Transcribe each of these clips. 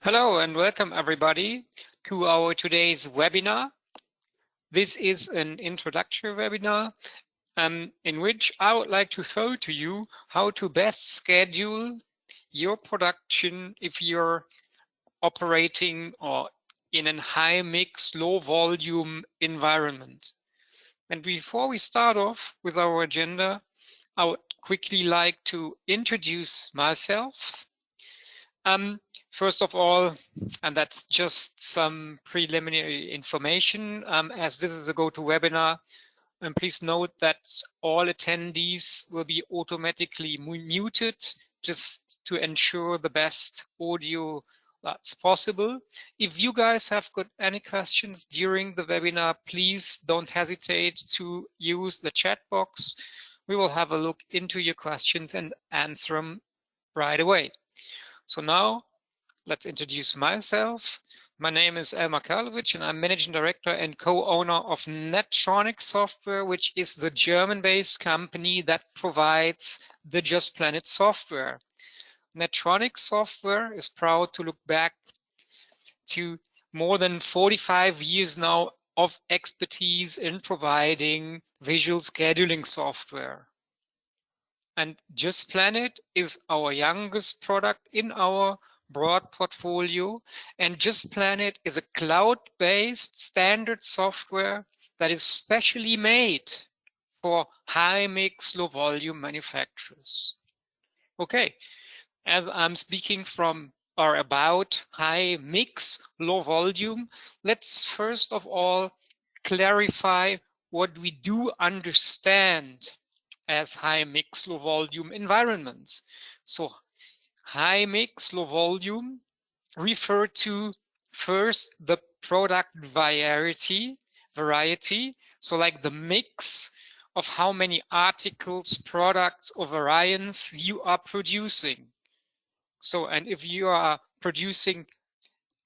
Hello and welcome everybody to our today's webinar. This is an introductory webinar in which I would like to show to you how to best schedule your production if you're operating or in a high mix, low volume environment. And before we start off with our agenda, I would quickly like to introduce myself. First of all, and that's just some preliminary information, as this is a GoToWebinar, and please note that all attendees will be automatically muted just to ensure the best audio that's possible. If you guys have got any questions during the webinar, please don't hesitate to use the chat box. We will have a look into your questions and answer them right away. So now, let's introduce myself. My name is Elmar Karlovic, and I'm Managing Director and co-owner of Netronic Software, which is the German-based company that provides the Just Planet software. Netronic Software is proud to look back to more than 45 years now of expertise in providing visual scheduling software. And Just Planet is our youngest product in our broad portfolio, and Just Planet is a cloud-based standard software that is specially made for high mix, low volume manufacturers. Okay, as I'm speaking from or about high mix, low volume, let's first of all clarify what we do understand as high mix, low volume environments. So high mix, low volume refer to first the product variety. So like the mix of how many articles, products, or variants you are producing. So, and if you are producing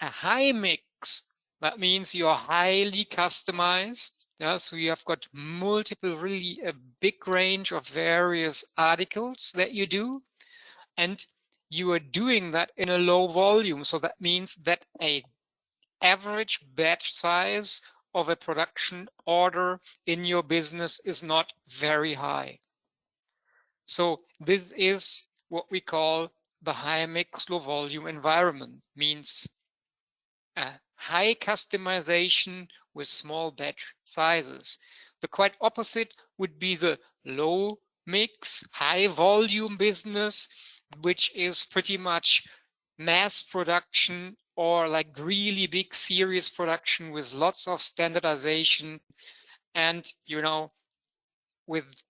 a high mix, that means you are highly customized. Yeah, so you have got multiple, really a big range of various articles that you do. And you are doing that in a low volume. So that means that an average batch size of a production order in your business is not very high. So this is what we call the high mix, low volume environment, means a high customization with small batch sizes. The quite opposite would be the low mix, high volume business, which is pretty much mass production or like really big series production with lots of standardization and, you know, with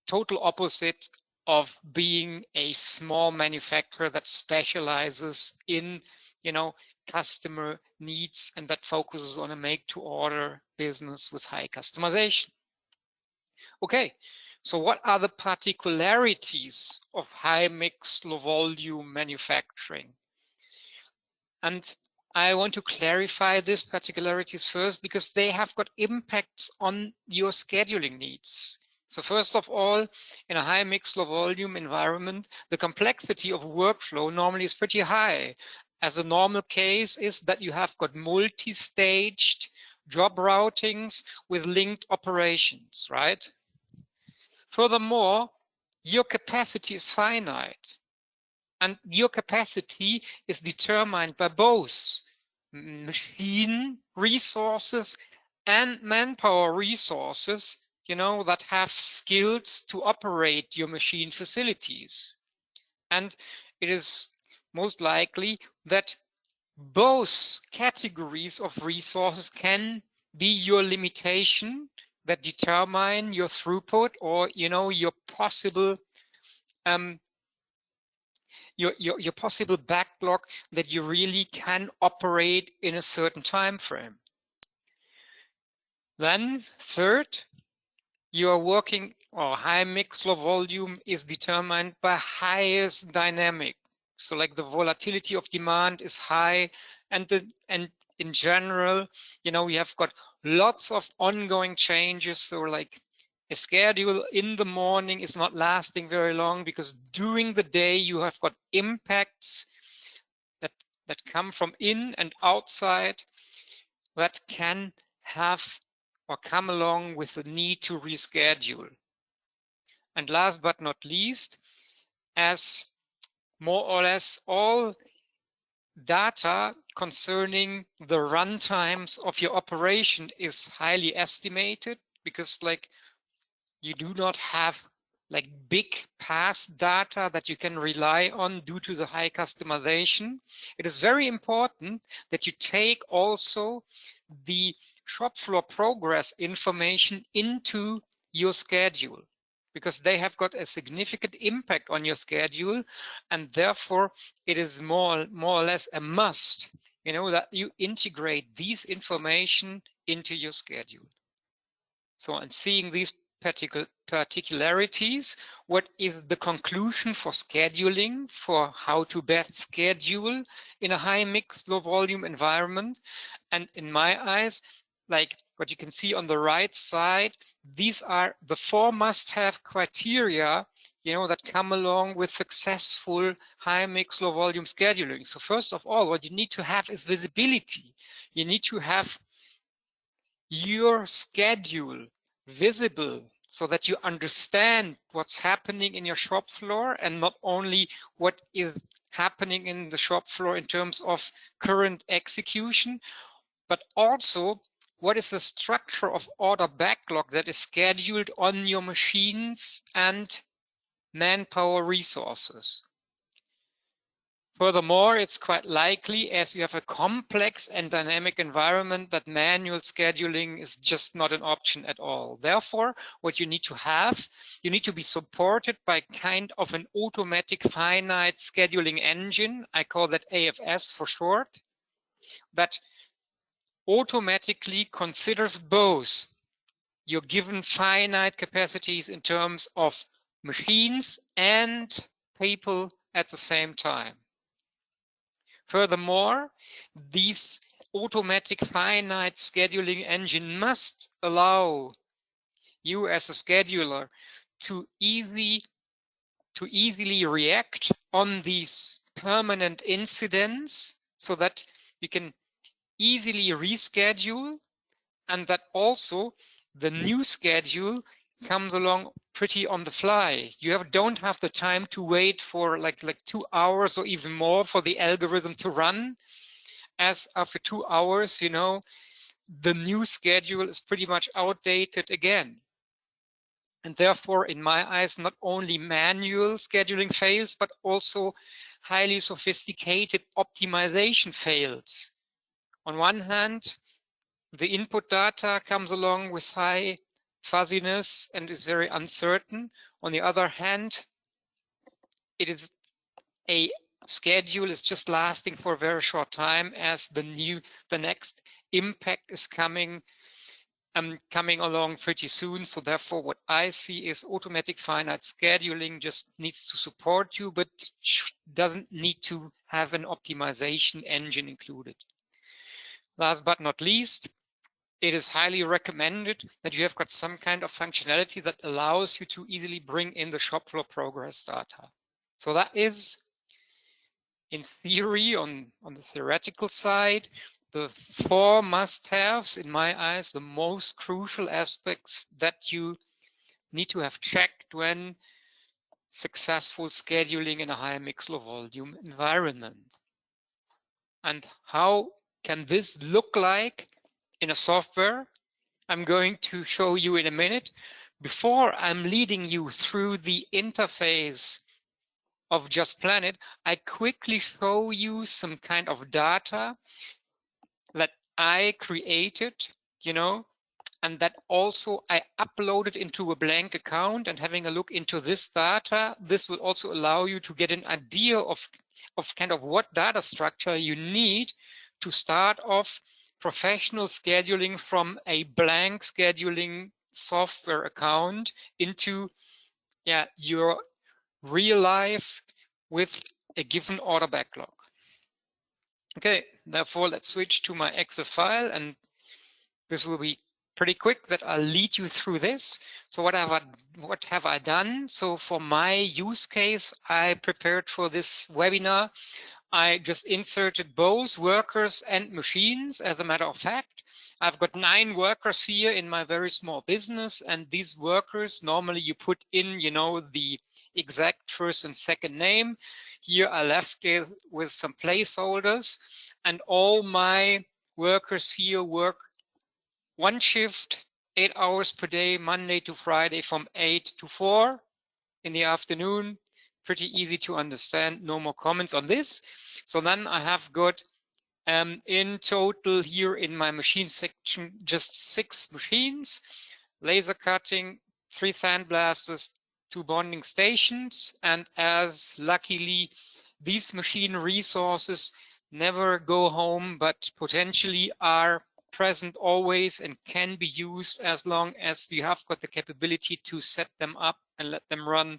total opposite of being a small manufacturer that specializes in, you know, customer needs and that focuses on a make-to-order business with high customization. Okay, so what are the particularities of high mix, low volume manufacturing? And I want to clarify these particularities first because they have got impacts on your scheduling needs. So first of all, in a high mix, low volume environment, the complexity of workflow normally is pretty high. As a normal case is that you have got multi-staged job routings with linked operations, right? Furthermore, your capacity is finite. And your capacity is determined by both machine resources and manpower resources, you know, that have skills to operate your machine facilities. And it is most likely that both categories of resources can be your limitation that determine your throughput or, you know, your possible your possible backlog that you really can operate in a certain time frame. Then third, you are working or high mix, low volume is determined by highest dynamic. So like the volatility of demand is high and in general, you know, we have got lots of ongoing changes. So like a schedule in the morning is not lasting very long because during the day you have got impacts that that come from in and outside that can have or come along with the need to reschedule. And last but not least, as more or less all data concerning the runtimes of your operation is highly estimated, because like you do not have like big past data that you can rely on due to the high customization. It is very important that you take also the shop floor progress information into your schedule, because they have got a significant impact on your schedule, and therefore it is more or less a must, you know, that you integrate these information into your schedule. So, and seeing these particularities, what is the conclusion for scheduling, for how to best schedule in a high mix, low volume environment? And in my eyes, like what you can see on the right side, these are the 4 must-have criteria, you know, that come along with successful high mix, low volume scheduling. So first of all, what you need to have is visibility. You need to have your schedule visible so that you understand what's happening in your shop floor, and not only what is happening in the shop floor in terms of current execution, but also what is the structure of order backlog that is scheduled on your machines and manpower resources. Furthermore, it's quite likely, as you have a complex and dynamic environment, that manual scheduling is just not an option at all. Therefore, what you need to have, you need to be supported by kind of an automatic finite scheduling engine. I call that AFS for short, that automatically considers both your given finite capacities in terms of machines and people at the same time. Furthermore, this automatic finite scheduling engine must allow you as a scheduler to easily react on these permanent incidents, so that you can easily reschedule, and that also the new schedule comes along pretty on the fly. You don't have the time to wait for like 2 hours or even more for the algorithm to run, as after 2 hours, you know, the new schedule is pretty much outdated again. And therefore, in my eyes, not only manual scheduling fails, but also highly sophisticated optimization fails. On one hand, the input data comes along with high fuzziness and is very uncertain. On the other hand, it is a schedule is just lasting for a very short time, as the next impact is coming along pretty soon. So therefore, what I see is automatic finite scheduling just needs to support you, but doesn't need to have an optimization engine included. Last but not least, it is highly recommended that you have got some kind of functionality that allows you to easily bring in the shop floor progress data. So that is, in theory, on the theoretical side, the 4 must-haves, in my eyes, the most crucial aspects that you need to have checked when successful scheduling in a high mix low volume environment. And how can this look like in a software? I'm going to show you in a minute. Before I'm leading you through the interface of Just Planet, I quickly show you some kind of data that I created, you know, and that also I uploaded into a blank account. And having a look into this data, this will also allow you to get an idea of kind of what data structure you need to start off professional scheduling from a blank scheduling software account into your real life with a given order backlog. Okay, therefore let's switch to my Excel file, and this will be pretty quick that I'll lead you through this. So what have I done? So for my use case I prepared for this webinar, I just inserted both workers and machines. As a matter of fact, I've got 9 workers here in my very small business, and these workers, normally you put in, you know, the exact first and second name. Here I left it with some placeholders, and all my workers here work 1 shift, 8 hours per day, Monday to Friday from 8 to 4 in the afternoon. Pretty easy to understand, no more comments on this. So then I have got in total here in my machine section just 6 machines, laser cutting, 3 sandblasters, 2 bonding stations, and as luckily these machine resources never go home but potentially are present always and can be used as long as you have got the capability to set them up and let them run.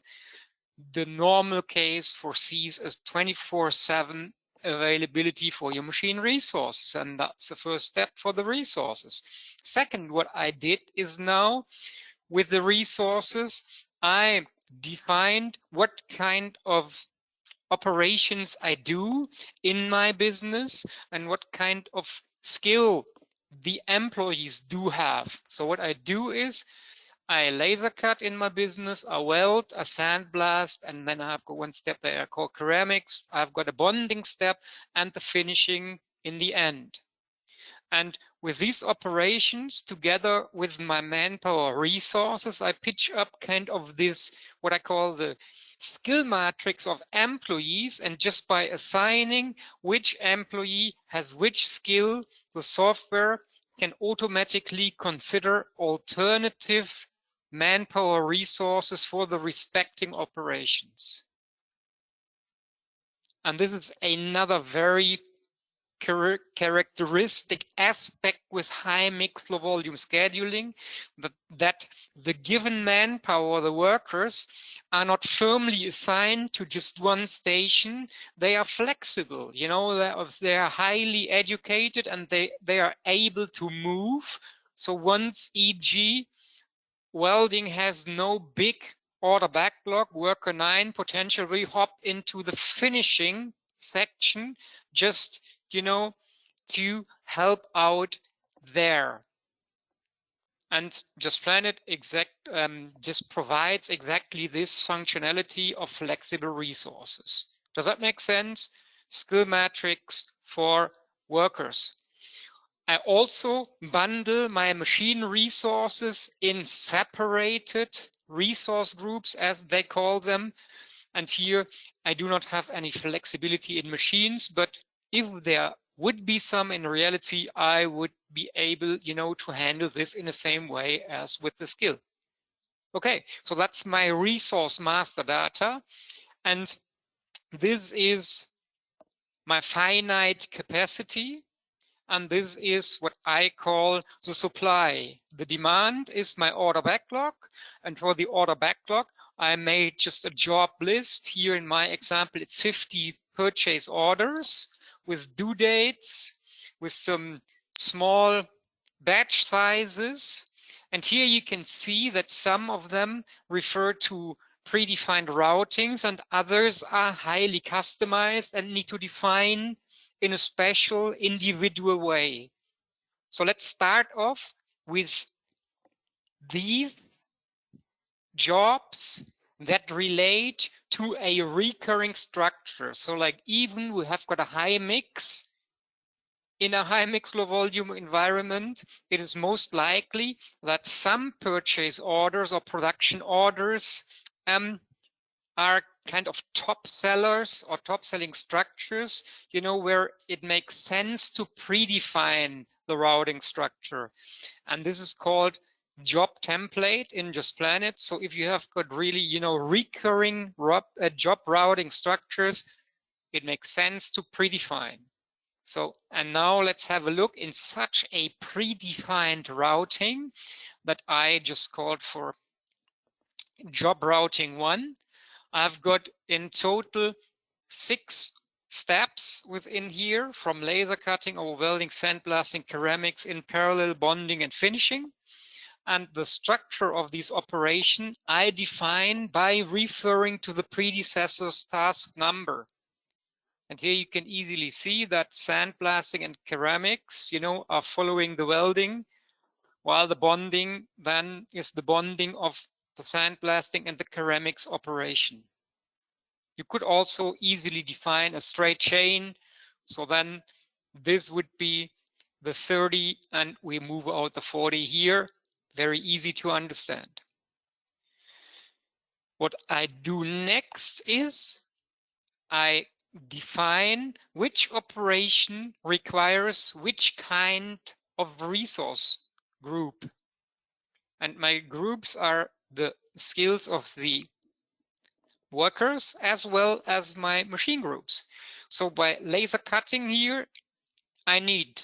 The normal case foresees a 24/7 availability for your machine resources, and that's the first step for the resources. Second, what I did is now with the resources, I defined what kind of operations I do in my business and what kind of skill the employees do have. So what I do is I laser cut in my business, I weld, I sandblast, and then I've got 1 step that I call ceramics. I've got a bonding step and the finishing in the end. And with these operations, together with my manpower resources, I pitch up kind of this, what I call the skill matrix of employees. And just by assigning which employee has which skill, the software can automatically consider alternative manpower resources for the respecting operations. And this is another very characteristic aspect with high mixed low volume scheduling, that the given manpower, the workers, are not firmly assigned to just 1 station. They are flexible, you know, they are highly educated and they are able to move. So once, e.g., welding has no big order backlog, worker 9 potentially hop into the finishing section just, you know, to help out there. And Just Planet just provides exactly this functionality of flexible resources. Does that make sense? Skill matrix for workers. I also bundle my machine resources in separated resource groups, as they call them. And here I do not have any flexibility in machines, but if there would be some in reality, I would be able, you know, to handle this in the same way as with the skill. Okay, so that's my resource master data. And this is my finite capacity. And this is what I call the supply. The demand is my order backlog. And for the order backlog, I made just a job list. Here in my example, it's 50 purchase orders with due dates, with some small batch sizes. And here you can see that some of them refer to predefined routings and others are highly customized and need to define in a special individual way. So let's start off with these jobs that relate to a recurring structure. So like even we have got a high mix, in a high mix low volume environment, it is most likely that some purchase orders or production orders are kind of top sellers or top selling structures, you know, where it makes sense to predefine the routing structure. And this is called job template in Just Planet. So if you have got really, you know, recurring job routing structures, it makes sense to predefine. So, and now let's have a look in such a predefined routing that I just called for job routing 1. I've got in total 6 steps within here, from laser cutting over welding, sandblasting, ceramics, in parallel bonding and finishing. And the structure of these operations I define by referring to the predecessor's task number. And here you can easily see that sandblasting and ceramics, are following the welding, while the bonding then is the bonding of the sandblasting and the ceramics operation. You could also easily define a straight chain. So then this would be the 30 and we move out the 40 here. Very easy to understand. What I do next is I define which operation requires which kind of resource group. And my groups are the skills of the workers as well as my machine groups. So by laser cutting here, I need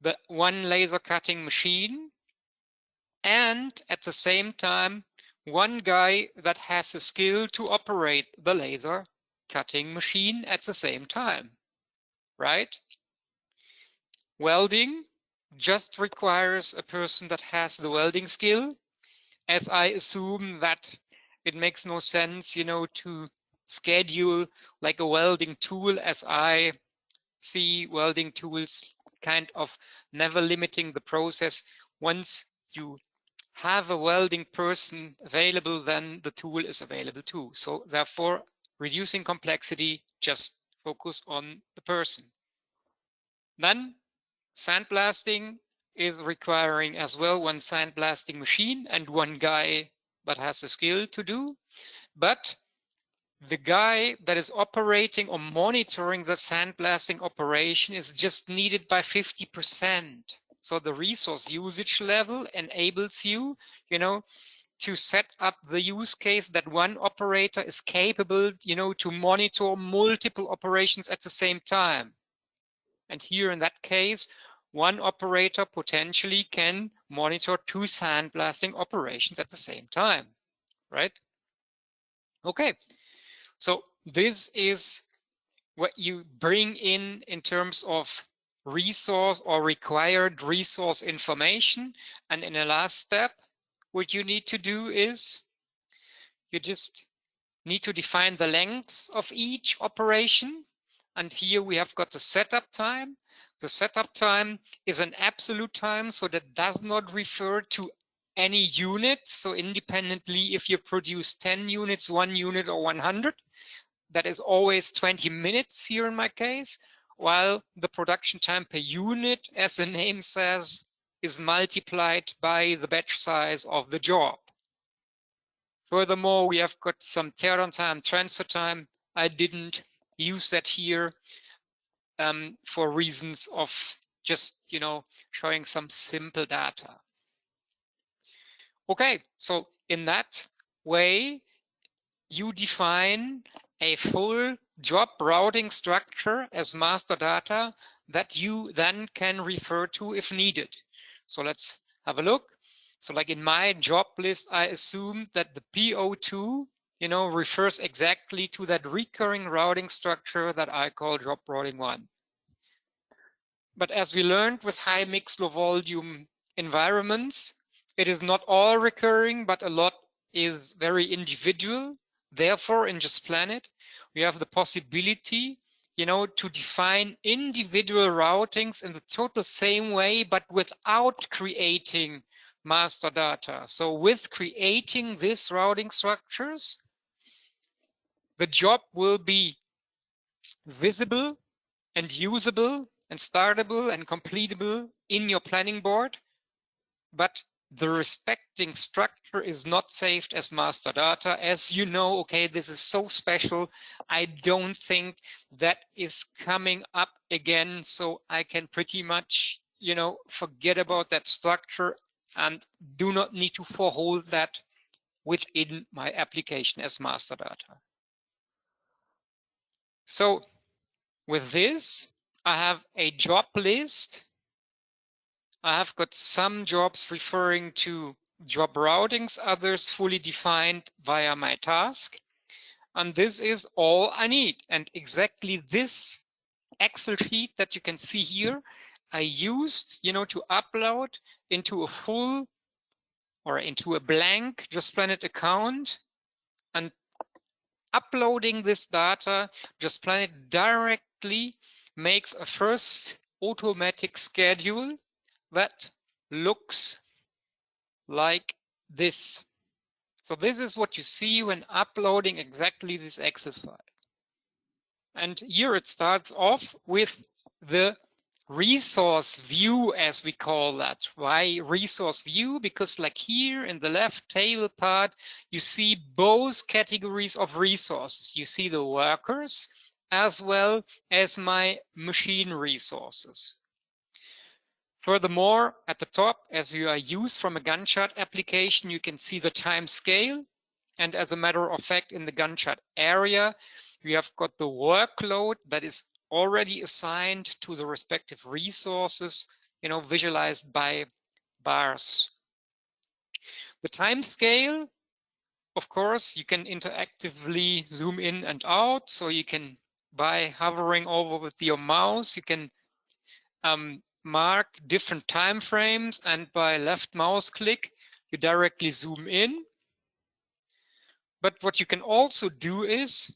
the one laser cutting machine and at the same time, one guy that has a skill to operate the laser cutting machine at the same time, right? Welding just requires a person that has the welding skill, as I assume that it makes no sense, to schedule like a welding tool, as I see welding tools kind of never limiting the process. Once you have a welding person available, then the tool is available too. So therefore, reducing complexity, just focus on the person. Then sandblasting is requiring as well one sandblasting machine and one guy that has a skill to do. But the guy that is operating or monitoring the sandblasting operation is just needed by 50%. So the resource usage level enables you, to set up the use case that one operator is capable, to monitor multiple operations at the same time. And here in that case, one operator potentially can monitor 2 sandblasting operations at the same time, right? Okay, so this is what you bring in terms of resource or required resource information. And in the last step, what you need to do is you just need to define the lengths of each operation. And here we have got the setup time. The setup time is an absolute time, so that does not refer to any units. So independently, if you produce 10 units, 1 unit, or 100, that is always 20 minutes here in my case, while the production time per unit, as the name says, is multiplied by the batch size of the job. Furthermore, we have got some teardown time, transfer time. I didn't use that here for reasons of just, showing some simple data. Okay, so in that way, you define a full job routing structure as master data that you then can refer to if needed. So let's have a look. So like in my job list, I assume that the PO2, refers exactly to that recurring routing structure that I call job routing 1. But as we learned with high mix, low volume environments, it is not all recurring, but a lot is very individual. Therefore, in Just Planet, we have the possibility, to define individual routings in the total same way, but without creating master data. So with creating these routing structures, the job will be visible and usable and startable and completable in your planning board, but the respecting structure is not saved as master data. As you know, okay, this is so special. I don't think that is coming up again. So I can pretty much, forget about that structure and do not need to forehold that within my application as master data. So with this, I have a job list. I have got some jobs referring to job routings, others fully defined via my task. And this is all I need. And exactly this Excel sheet that you can see here, I used, to upload into a full or into a blank Just Planet account. And uploading this data, Just Planet directly makes a first automatic schedule that looks like this. So this is what you see when uploading exactly this Excel file. And here it starts off with the resource view, as we call that. Why resource view? Because like here in the left table part, you see both categories of resources. You see the workers as well as my machine resources. Furthermore, at the top, as you are used from a Gantt chart application, you can see the time scale. And as a matter of fact, in the Gantt chart area, we have got the workload that is already assigned to the respective resources, visualized by bars. The time scale, of course, you can interactively zoom in and out. So you can, by hovering over with your mouse, you can mark different time frames, and by left mouse click, you directly zoom in. But what you can also do is,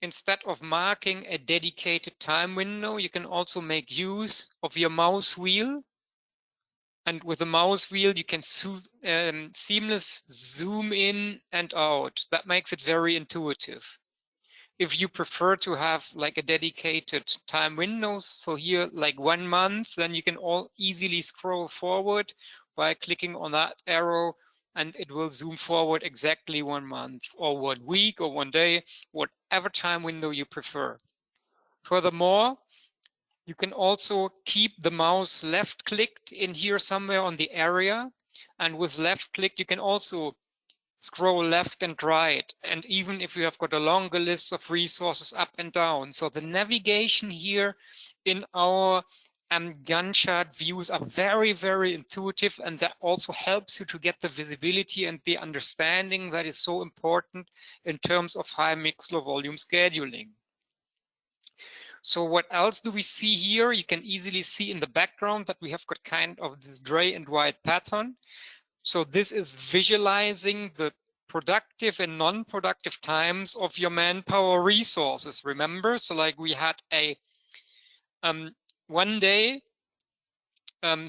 instead of marking a dedicated time window, you can also make use of your mouse wheel. And with the mouse wheel, you can seamless zoom in and out. That makes it very intuitive. If you prefer to have like a dedicated time windows, so here like 1 month, then you can all easily scroll forward by clicking on that arrow, and it will zoom forward exactly 1 month or 1 week or 1 day, whatever time window you prefer. Furthermore, you can also keep the mouse left clicked in here somewhere on the area, and with left click you can also scroll left and right, and even if you have got a longer list of resources, up and down. So the navigation here in our Gantt chart views are very, very intuitive, and that also helps you to get the visibility and the understanding that is so important in terms of high mixed low volume scheduling. So what else do we see here? You can easily see in the background that we have got kind of this gray and white pattern. So this is visualizing the productive and non-productive times of your manpower resources. Remember, so like we had a 1 day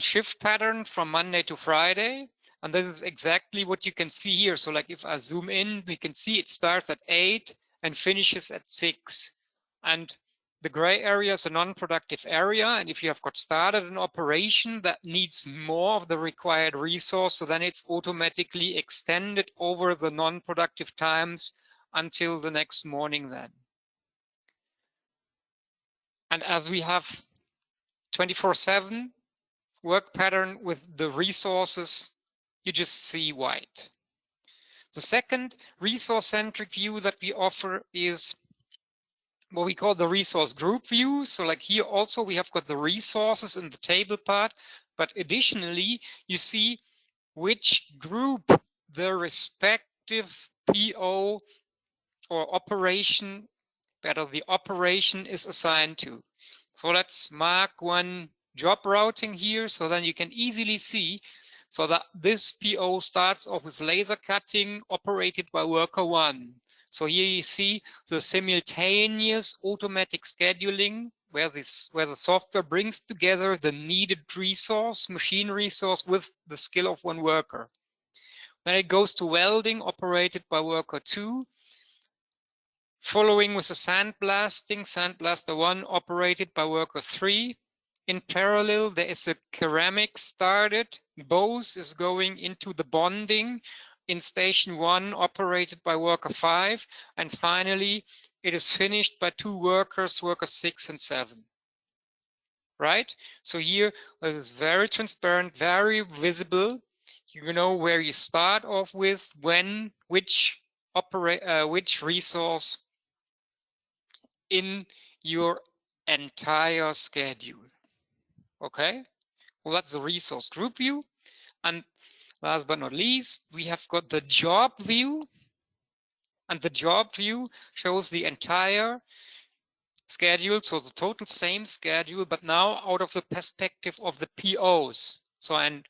shift pattern from Monday to Friday, and this is exactly what you can see here. So like if I zoom in, we can see it starts at 8 and finishes at 6. And the gray area is a non-productive area, and if you have got started an operation that needs more of the required resource, so then it's automatically extended over the non-productive times until the next morning then. And as we have 24/7 work pattern with the resources, you just see white. The second resource-centric view that we offer is what we call the resource group view. So like here also we have got the resources in the table part, but additionally you see which group the respective PO or operation, better the operation is assigned to. So let's mark one job routing here, so then you can easily see so that this PO starts off with laser cutting operated by worker 1. So here you see the simultaneous automatic scheduling where the software brings together the needed resource, machine resource, with the skill of one worker. Then it goes to welding operated by worker 2, following with the sandblasting, sandblaster 1 operated by worker 3. In parallel, there is a ceramics started. Both is going into the bonding in station 1 operated by worker 5. And finally, it is finished by 2 workers, worker 6 and 7. Right? So here, this is very transparent, very visible. You know where you start off with, when, which resource in your entire schedule. Okay, well, that's the resource group view. And last but not least, we have got the job view. And the job view shows the entire schedule, so the total same schedule, but now out of the perspective of the POs. So, and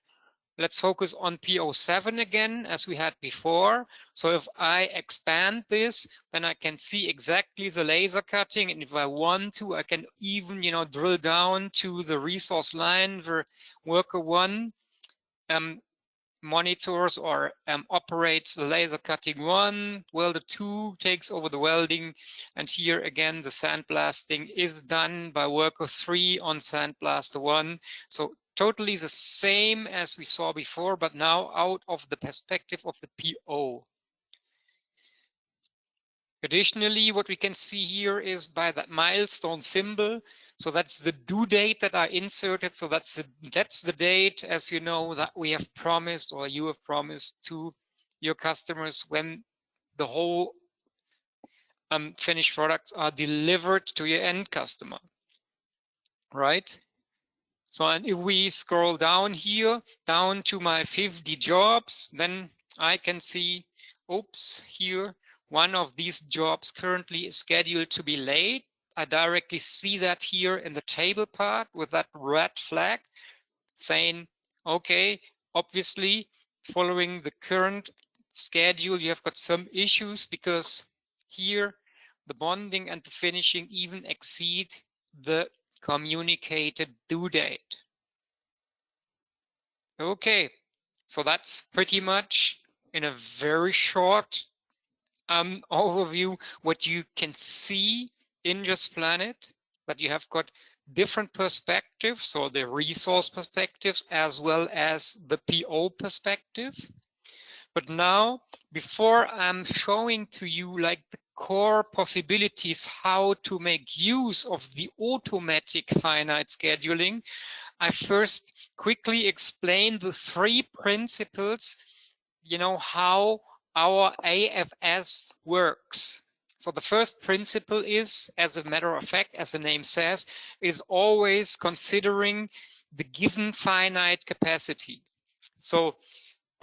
let's focus on PO7 again, as we had before. So if I expand this, then I can see exactly the laser cutting. And if I want to, I can even, drill down to the resource line where worker 1 monitors or operates the laser cutting 1, welder 2 takes over the welding, and here again the sandblasting is done by worker 3 on sandblaster 1. So totally the same as we saw before, but now out of the perspective of the PO. Additionally, what we can see here is by that milestone symbol. So that's the due date that I inserted. So that's the date, as you know, that we have promised, or you have promised to your customers, when the whole finished products are delivered to your end customer, right? So, and if we scroll down here, down to my 50 jobs, then I can see, oops, here, one of these jobs currently is scheduled to be late. I directly see that here in the table part with that red flag saying, okay, obviously following the current schedule, you have got some issues because here the bonding and the finishing even exceed the communicated due date. Okay, so that's pretty much in a very short overview what you can see in Just Planet, that you have got different perspectives, so the resource perspectives as well as the PO perspective. But now, before I'm showing to you like the core possibilities how to make use of the automatic finite scheduling, I first quickly explain the 3 principles, how our AFS works. So the first principle is, as a matter of fact, as the name says, is always considering the given finite capacity. So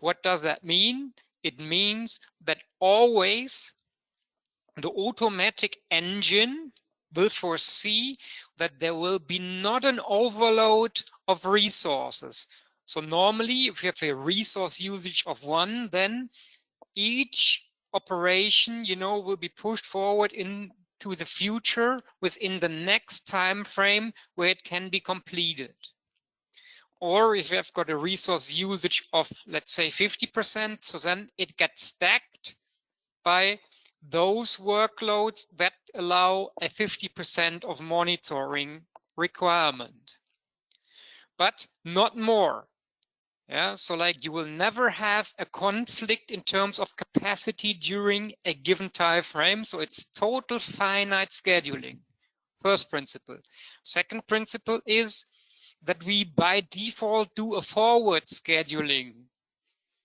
what does that mean? It means that always the automatic engine will foresee that there will be not an overload of resources. So normally, if you have a resource usage of 1, then each operation, will be pushed forward into the future within the next time frame where it can be completed. Or if you have got a resource usage of, let's say, 50%, so then it gets stacked by those workloads that allow a 50% of monitoring requirement, but not more. Yeah, so like you will never have a conflict in terms of capacity during a given time frame. So it's total finite scheduling. First principle. Second principle is that we by default do a forward scheduling.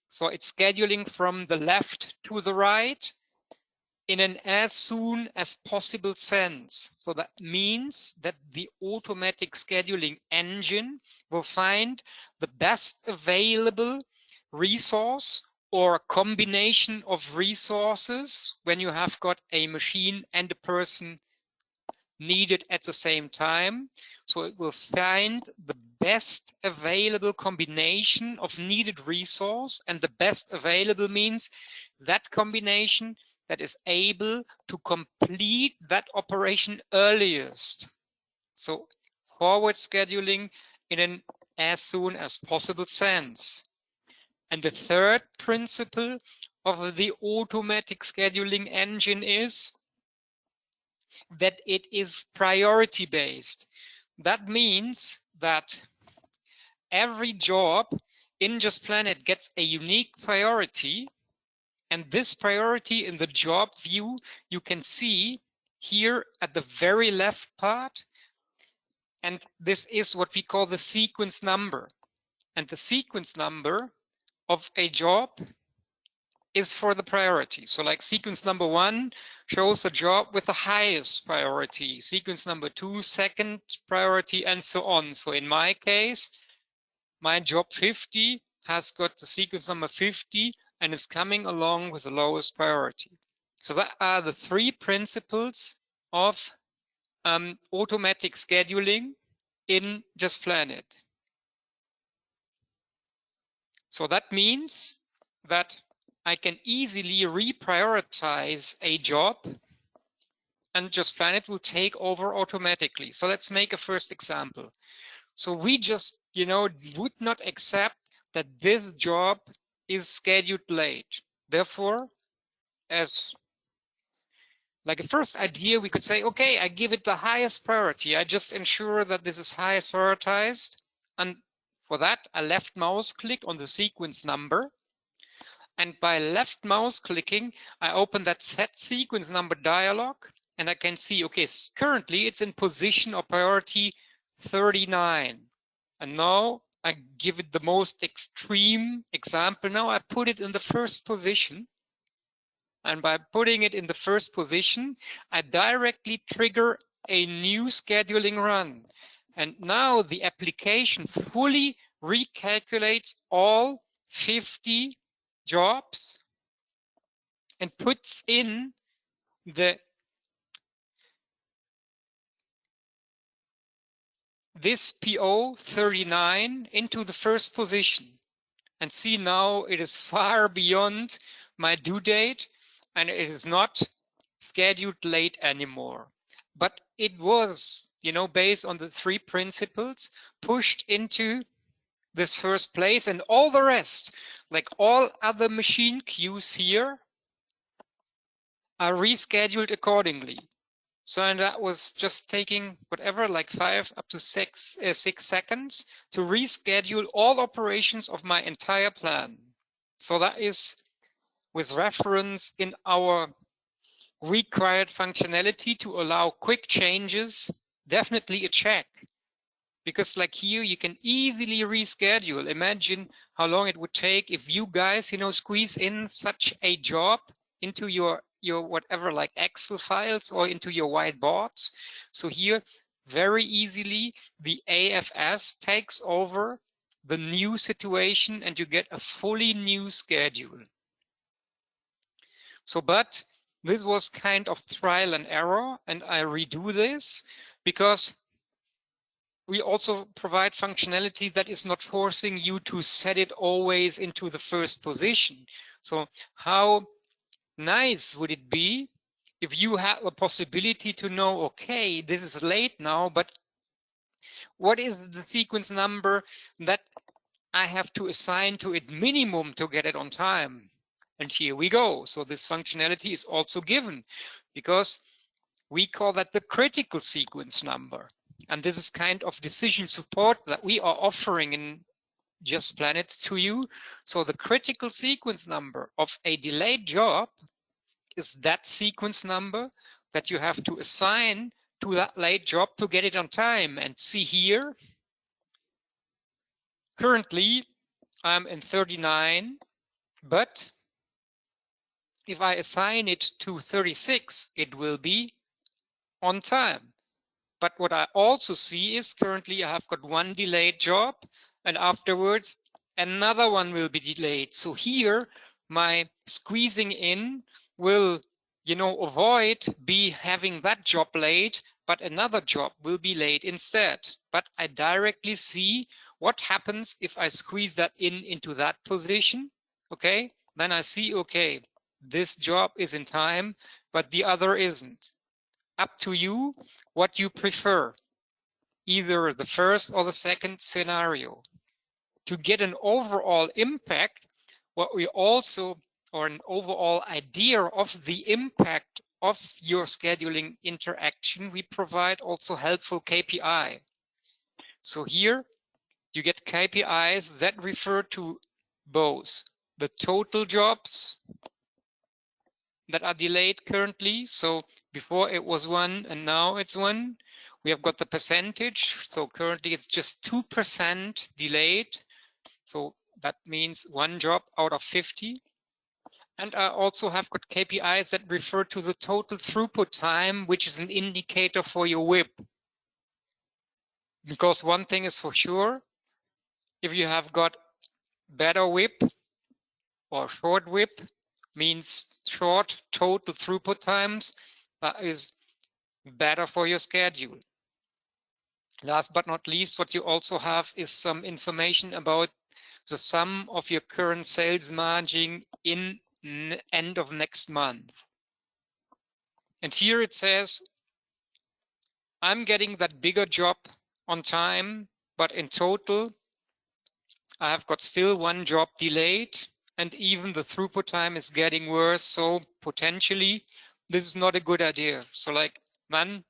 So it's scheduling from the left to the right in an as soon as possible sense. So that means that the automatic scheduling engine will find the best available resource or a combination of resources when you have got a machine and a person needed at the same time. So it will find the best available combination of needed resource, and the best available means that combination that is able to complete that operation earliest. So forward scheduling in an as soon as possible sense. And the third principle of the automatic scheduling engine is that it is priority based. That means that every job in Just Planet gets a unique priority. And this priority in the job view, you can see here at the very left part. And this is what we call the sequence number. And the sequence number of a job is for the priority. So like sequence number 1 shows the job with the highest priority. Sequence number 2, second priority, and so on. So in my case, my job 50 has got the sequence number 50 and is coming along with the lowest priority. So that are the 3 principles of automatic scheduling in Just Planet. So that means that I can easily reprioritize a job and Just Planet will take over automatically. So let's make a first example. So we just, would not accept that this job is scheduled late. Therefore, as like a first idea, we could say, okay, I give it the highest priority. I just ensure that this is highest prioritized. And for that, I left mouse click on the sequence number. And by left mouse clicking, I open that set sequence number dialog. And I can see, okay, currently it's in position or priority 39. And now I give it the most extreme example. Now I put it in the first position. And by putting it in the first position, I directly trigger a new scheduling run. And now the application fully recalculates all 50 jobs and puts in this PO 39 into the first position. And see, now it is far beyond my due date and it is not scheduled late anymore. But it was, based on the 3 principles, pushed into this first place, and all the rest, like all other machine queues here, are rescheduled accordingly. So, and that was just taking whatever, like 5 up to 6 seconds to reschedule all operations of my entire plan. So that is with reference in our required functionality to allow quick changes, definitely a check. Because like here, you can easily reschedule. Imagine how long it would take if you guys, squeeze in such a job into your whatever, like Excel files or into your whiteboards. So here, very easily, the AFS takes over the new situation and you get a fully new schedule. So, but this was kind of trial and error, and I redo this because we also provide functionality that is not forcing you to set it always into the first position. So how nice would it be if you have a possibility to know, okay, this is late now, but what is the sequence number that I have to assign to it minimum to get it on time? And here we go. So this functionality is also given because we call that the critical sequence number. And this is kind of decision support that we are offering in Just Planet to you. So the critical sequence number of a delayed job is that sequence number that you have to assign to that late job to get it on time. And see here, currently I'm in 39, but if I assign it to 36, it will be on time. But what I also see is currently I have got one delayed job and afterwards another one will be delayed. So here my squeezing in will, avoid having that job late, but another job will be late instead. But I directly see what happens if I squeeze that into that position. Okay, then I see, okay, this job is in time, but the other isn't. Up to you what you prefer, either the first or the second scenario. To get an overall impact, what we also, or an overall idea of the impact of your scheduling interaction, we provide also helpful KPI. So here you get KPIs that refer to both the total jobs that are delayed currently. So before it was 1 and now it's 1. We have got the percentage. So currently it's just 2% delayed. So that means 1 job out of 50. And I also have got KPIs that refer to the total throughput time, which is an indicator for your WIP. Because one thing is for sure, if you have got better WIP or short WIP, means short total throughput times, that is better for your schedule. Last but not least, what you also have is some information about the sum of your current sales margin in end of next month. And here it says, I'm getting that bigger job on time, but in total, I have got still one job delayed, and even the throughput time is getting worse. So potentially, this is not a good idea. So like, then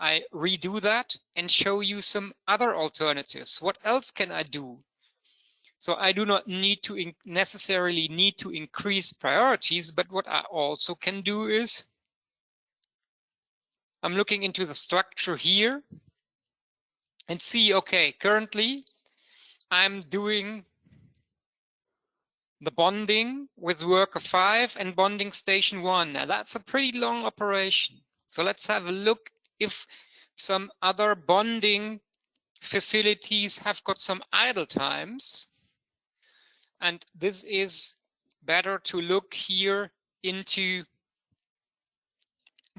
I redo that and show you some other alternatives. What else can I do? So I do not need to necessarily need to increase priorities, but what I also can do is I'm looking into the structure here and see, okay, currently I'm doing the bonding with worker 5 and bonding station 1. Now that's a pretty long operation. So let's have a look if some other bonding facilities have got some idle times. And this is better to look here into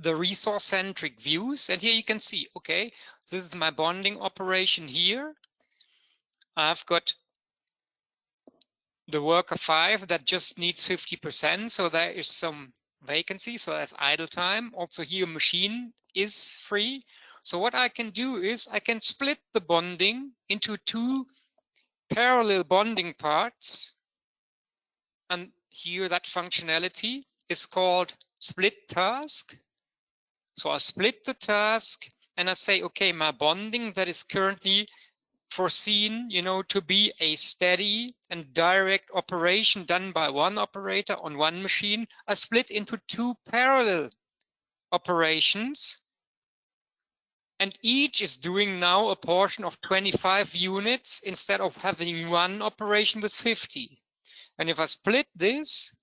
the resource-centric views. And here you can see, okay, this is my bonding operation here. I've got the worker 5 that just needs 50%. So there is some vacancy. So that's idle time. Also here machine is free. So what I can do is I can split the bonding into 2 parallel bonding parts. And here that functionality is called split task. So I split the task and I say, okay, my bonding that is currently foreseen, to be a steady and direct operation done by one operator on one machine, I split into 2 parallel operations. And each is doing now a portion of 25 units instead of having one operation with 50. And if I split this,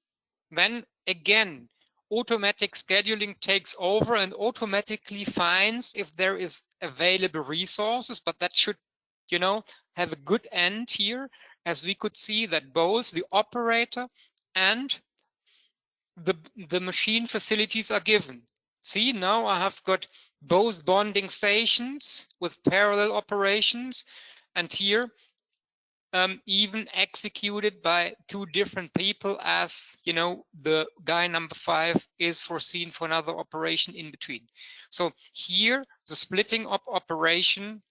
then again, automatic scheduling takes over and automatically finds if there is available resources, but that should, have a good end here, as we could see that both the operator and the machine facilities are given. See, now I have got both bonding stations with parallel operations, and here even executed by 2 different people, as the guy number 5 is foreseen for another operation in between. So here the splitting up operation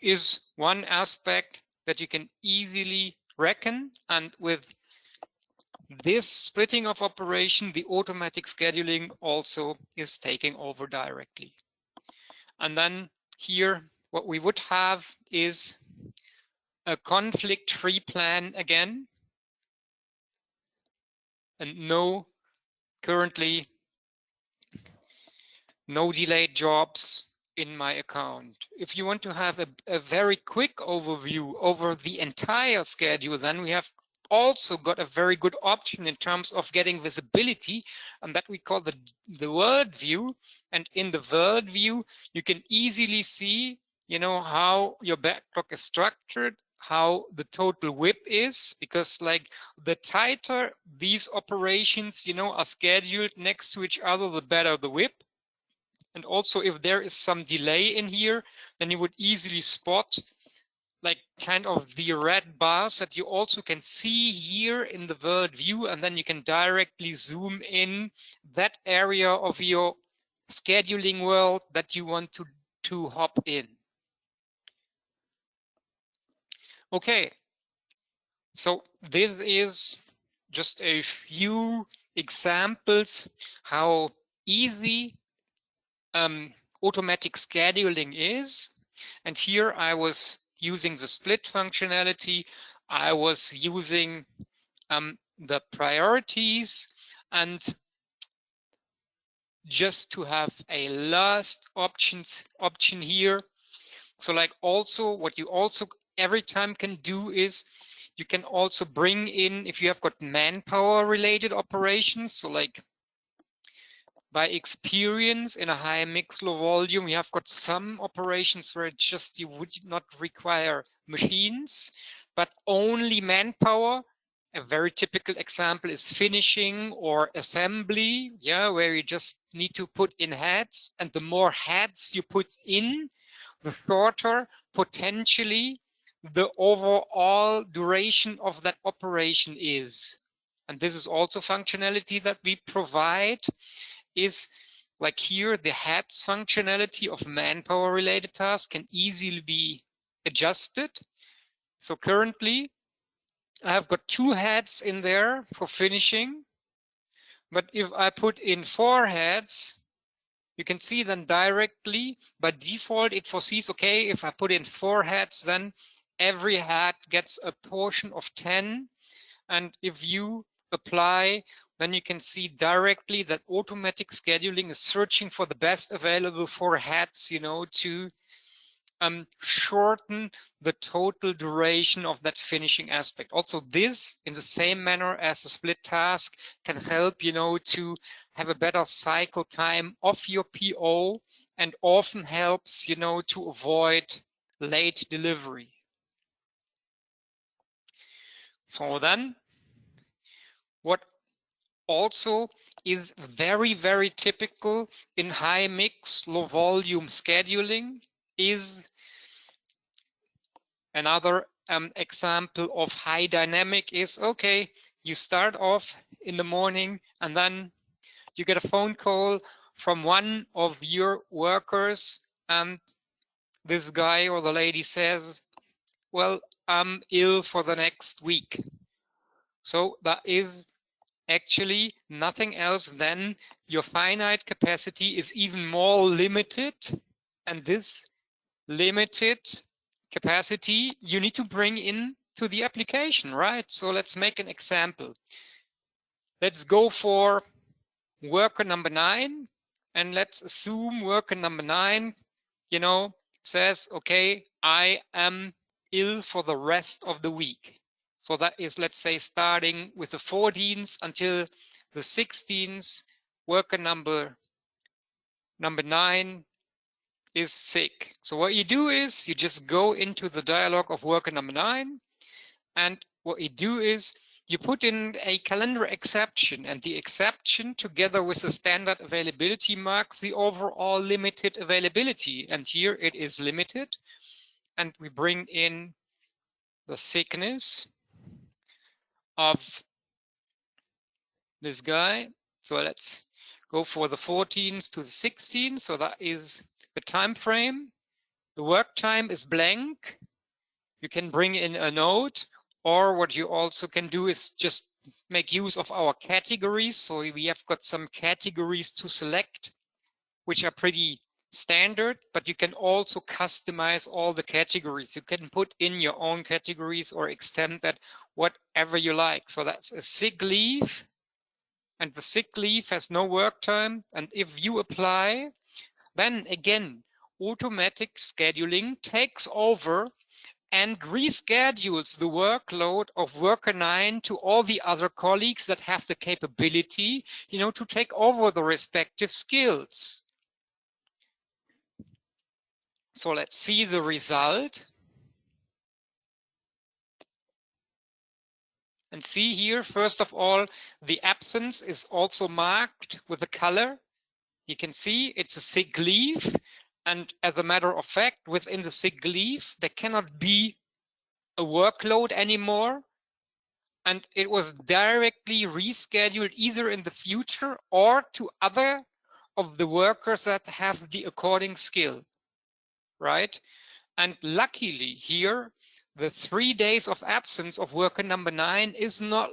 is one aspect that you can easily reckon, and with this splitting of operation, the automatic scheduling also is taking over directly. And then here what we would have is a conflict-free plan again, and currently no delayed jobs in my account. If you want to have a very quick overview over the entire schedule, then we have also got a very good option in terms of getting visibility, and that we call the world view. And in the world view, you can easily see, how your backlog is structured, how the total WIP is, because like the tighter these operations, are scheduled next to each other, the better the WIP. And also if there is some delay in here, then you would easily spot like kind of the red bars that you also can see here in the world view, and then you can directly zoom in that area of your scheduling world that you want to hop in. Okay, so this is just a few examples how easy automatic scheduling is. And here I was using the split functionality. I was using the priorities, and just to have a last option here. So like also what you also every time can do is you can also bring in, if you have got manpower related operations, so like by experience in a high mix low volume, you have got some operations where you would not require machines, but only manpower. A very typical example is finishing or assembly, where you just need to put in heads, and the more heads you put in, the shorter potentially the overall duration of that operation is. And this is also functionality that we provide, is like here, the heads functionality of manpower related tasks can easily be adjusted. So currently I have got 2 heads in there for finishing, but if I put in 4 heads, you can see then directly by default it foresees, okay, if I put in 4 heads, then every head gets a portion of 10. And if you apply, then you can see directly that automatic scheduling is searching for the best available 4 heads, you know, to shorten the total duration of that finishing aspect. Also, this, in the same manner as a split task, can help, you know, to have a better cycle time of your PO, and often helps, you know, to avoid late delivery. So then, what also is very, very typical in high mix, low volume scheduling is another example of high dynamic is, okay, you start off in the morning and then you get a phone call from one of your workers, and this guy or the lady says, well, I'm ill for the next week. So that is actually nothing else than your finite capacity is even more limited, and this limited capacity you need to bring in to the application, right? So let's make an example. Let's go for worker number 9, and let's assume worker number 9, you know, says, okay, I am ill for the rest of the week. So that is, let's say, starting with the 14th until the 16th, worker number 9 is sick. So what you do is you just go into the dialog of worker number 9, and what you do is you put in a calendar exception, and the exception together with the standard availability marks the overall limited availability. And here it is limited, and we bring in the sickness of this guy. So let's go for the 14th to the 16th. So that is the time frame. The work time is blank. You can bring in a note, or what you also can do is just make use of our categories. So we have got some categories to select, which are pretty standard, but you can also customize all the categories. You can put in your own categories or extend that whatever you like. So that's a sick leave, and the sick leave has no work time. And if you apply, then again, automatic scheduling takes over and reschedules the workload of worker 9 to all the other colleagues that have the capability, you know, to take over the respective skills. So let's see the result. And see here, first of all, the absence is also marked with a color. You can see it's a sick leave. And as a matter of fact, within the sick leave, there cannot be a workload anymore. And it was directly rescheduled either in the future or to other of the workers that have the according skill, right? And luckily here, the 3 days of absence of worker number 9 is not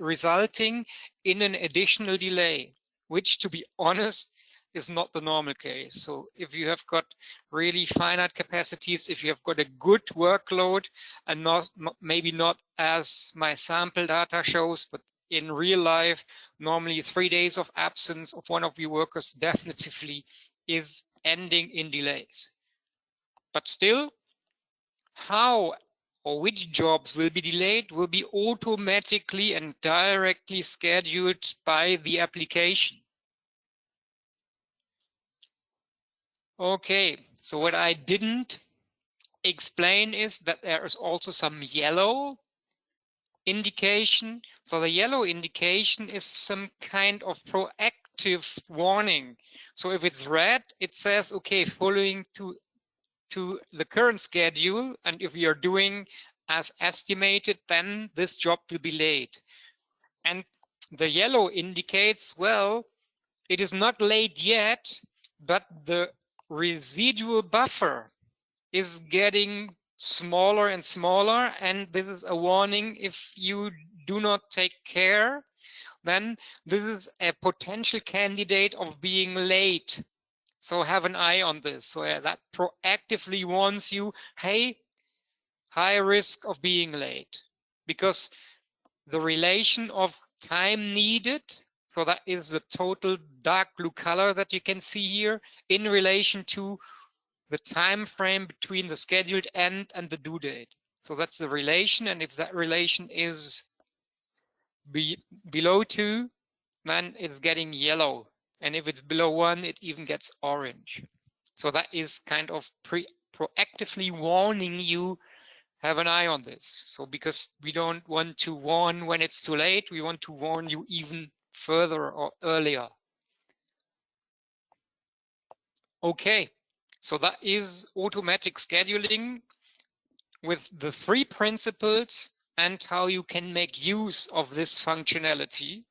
resulting in an additional delay, which, to be honest, is not the normal case. So if you have got really finite capacities, if you have got a good workload, and maybe not as my sample data shows, but in real life, normally 3 days of absence of one of your workers definitively is ending in delays. But still, how or which jobs will be delayed will be automatically and directly scheduled by the application. Okay, so what I didn't explain is that there is also some yellow indication. So the yellow indication is some kind of proactive warning. So if it's red, it says, okay, following to to the current schedule, and if you're doing as estimated, then this job will be late. And the yellow indicates, well, it is not late yet, but the residual buffer is getting smaller and smaller, and this is a warning. If you do not take care, then this is a potential candidate of being late. So have an eye on this. So that proactively warns you, hey, high risk of being late, because the relation of time needed, so that is the total dark blue color that you can see here, in relation to the time frame between the scheduled end and the due date. So that's the relation, and if that relation is below 2, then it's getting yellow, and if it's below 1, it even gets orange. So that is kind of proactively warning you, have an eye on this. So because we don't want to warn when it's too late, we want to warn you even further or earlier. Okay, so that is automatic scheduling with the 3 principles and how you can make use of this functionality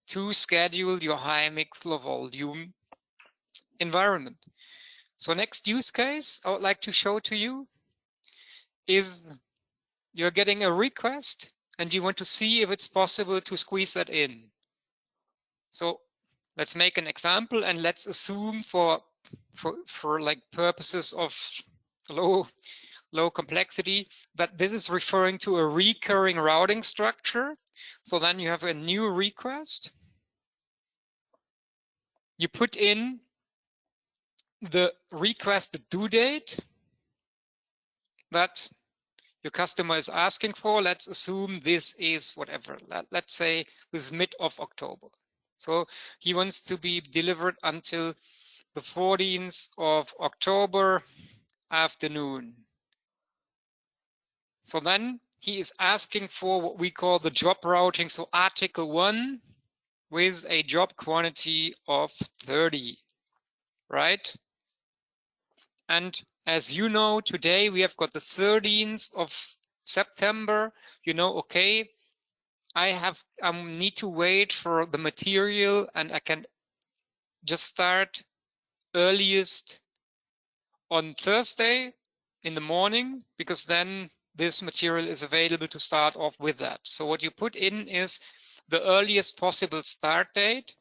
to schedule your high mix low volume environment. So next use case I would like to show to you is you're getting a request and you want to see if it's possible to squeeze that in. So let's make an example, and let's assume for like purposes of low complexity that this is referring to a recurring routing structure. So then you have a new request. You put in the requested due date that your customer is asking for. Let's assume this is whatever. Let's say this is mid of October. So he wants to be delivered until the 14th of October afternoon. So then he is asking for what we call the job routing. So article 1 with a job quantity of 30, right? And as you know, today we have got the 13th of September. You know, okay, I need to wait for the material, and I can just start earliest on Thursday in the morning, because then this material is available to start off with that. So what you put in is the earliest possible start date.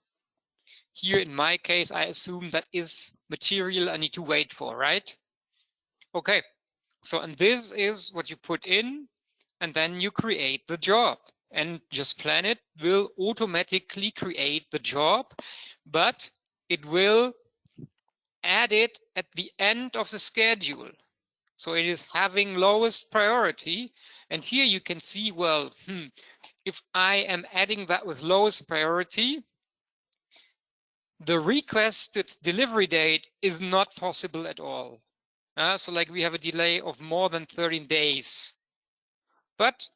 Here in my case, I assume that is material I need to wait for, right? Okay, so and this is what you put in, and then you create the job. And Just Planet will automatically create the job, but it will add it at the end of the schedule. So it is having lowest priority. And here you can see, well, if I am adding that with lowest priority, the requested delivery date is not possible at all. So like we have a delay of more than 13 days. But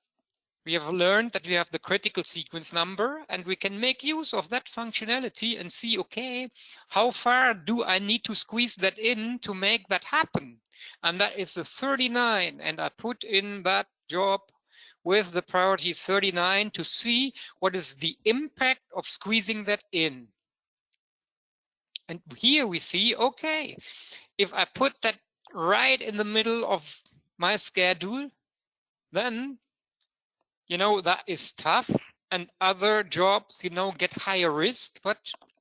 we have learned that we have the critical sequence number, and we can make use of that functionality and see, okay, how far do I need to squeeze that in to make that happen? And that is the 39, and I put in that job with the priority 39 to see what is the impact of squeezing that in. And here we see, okay, if I put that right in the middle of my schedule, then that is tough, and other jobs, get higher risk, but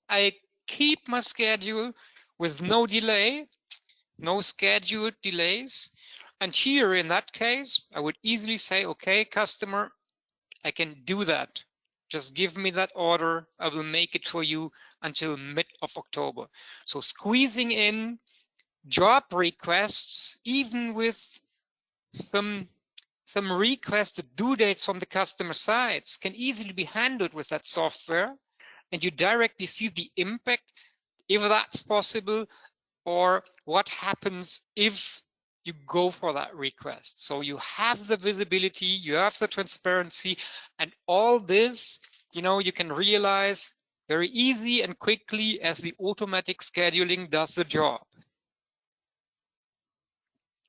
I keep my schedule with no delay, no scheduled delays. And here in that case, I would easily say, okay, customer, I can do that. Just give me that order. I will make it for you until mid of October. So squeezing in job requests, even with some requested due dates from the customer sides, can easily be handled with that software, and you directly see the impact, if that's possible, or what happens if you go for that request. So you have the visibility, you have the transparency, and all this, you can realize very easy and quickly as the automatic scheduling does the job.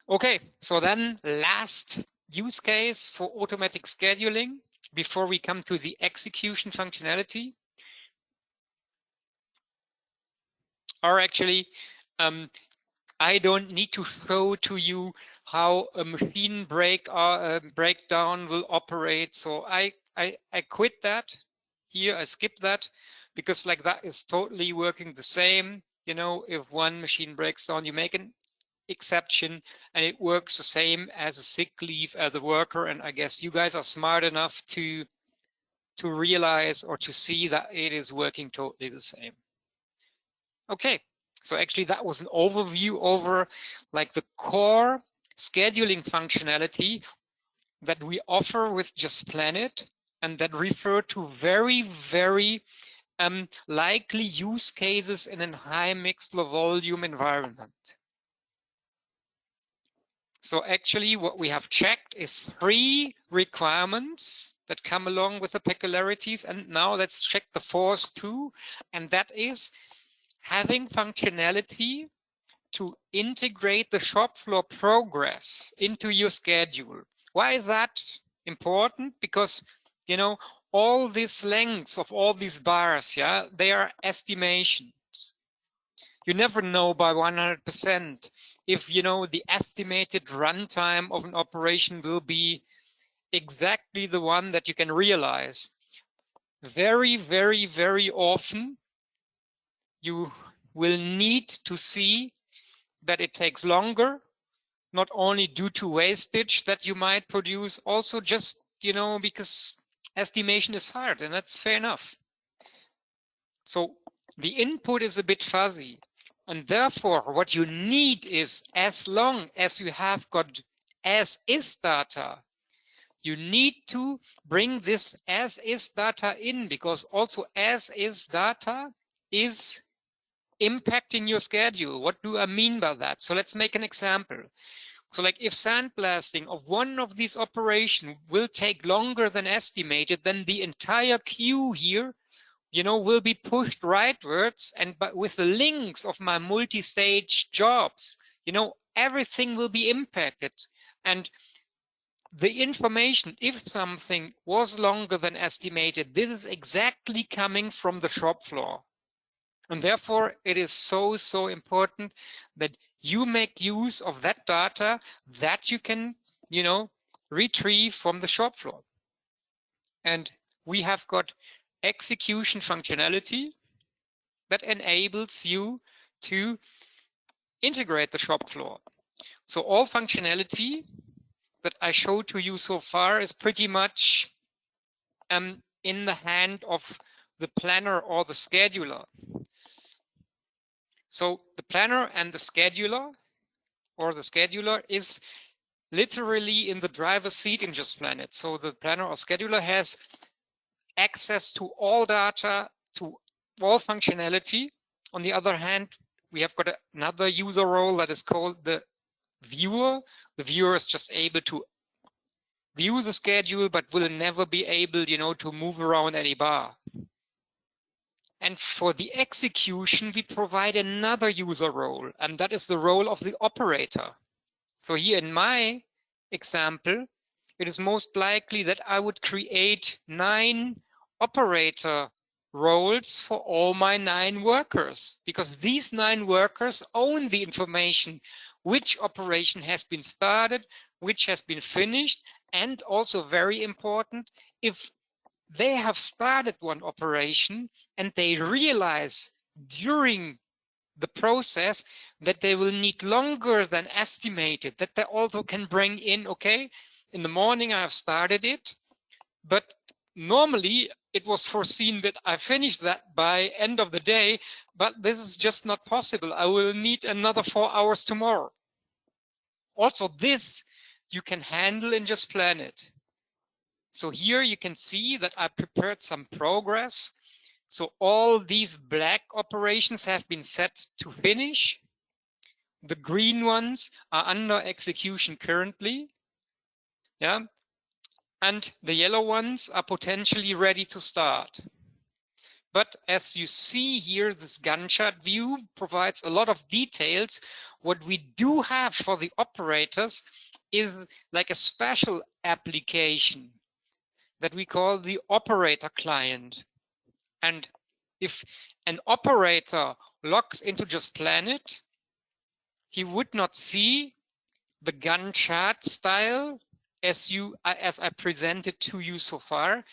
Okay, so then last use case for automatic scheduling before we come to the execution functionality. Or actually, I don't need to show to you how a machine breakdown will operate. So I quit that here. I skip that because like that is totally working the same. You know, if one machine breaks down, you make an exception and it works the same as a sick leave as a worker. And I guess you guys are smart enough to realize or to see that it is working totally the same. Okay, so actually that was an overview over like the core scheduling functionality that we offer with Just Planet and that refer to very, very likely use cases in a high mixed volume environment. So actually what we have checked is 3 requirements that come along with the particularities. And now let's check the 4th too. And that is having functionality to integrate the shop floor progress into your schedule. Why is that important? Because, you know, all these lengths of all these bars, yeah, they are estimations. You never know by 100% if, you know, the estimated runtime of an operation will be exactly the one that you can realize. Very, very, very often, you will need to see that it takes longer, not only due to wastage that you might produce, also just, you know, because estimation is hard, and that's fair enough. So the input is a bit fuzzy. And therefore, what you need is, as long as you have got as-is data, you need to bring this as-is data in, because also as-is data is impacting your schedule. What do I mean by that? So let's make an example. So like if sandblasting of one of these operations will take longer than estimated, then the entire queue here, you know, will be pushed rightwards, and but with the links of my multi-stage jobs, you know, everything will be impacted. And the information, if something was longer than estimated, this is exactly coming from the shop floor. And therefore, it is so, so important that you make use of that data that you can, you know, retrieve from the shop floor. And we have got execution functionality that enables you to integrate the shop floor. So all functionality that I showed to you so far is pretty much in the hand of the planner or the scheduler. So the planner and the scheduler, or the scheduler, is literally in the driver's seat in Just Planet. So the planner or scheduler has access to all data, to all functionality. On the other hand, we have got another user role that is called the viewer. The viewer is just able to view the schedule, but will never be able, you know, to move around any bar. And for the execution, we provide another user role, and that is the role of the operator. So here in my example, it is most likely that I would create 9 operator roles for all my 9 workers, because these 9 workers own the information, which operation has been started, which has been finished, and also very important, if they have started one operation and they realize during the process that they will need longer than estimated, that they also can bring in, okay, in the morning I have started it, but normally it was foreseen that I finish that by end of the day, but this is just not possible. I will need another 4 hours tomorrow. Also, this you can handle in Just Planet. So here you can see that I prepared some progress. So all these black operations have been set to finish. The green ones are under execution currently. Yeah. And the yellow ones are potentially ready to start. But as you see here, this Gantt chart view provides a lot of details what we do have for the operators is like a special application that we call the operator client. And if an operator logs into just Planet, he would not see the Gantt chart style as I presented to you so far.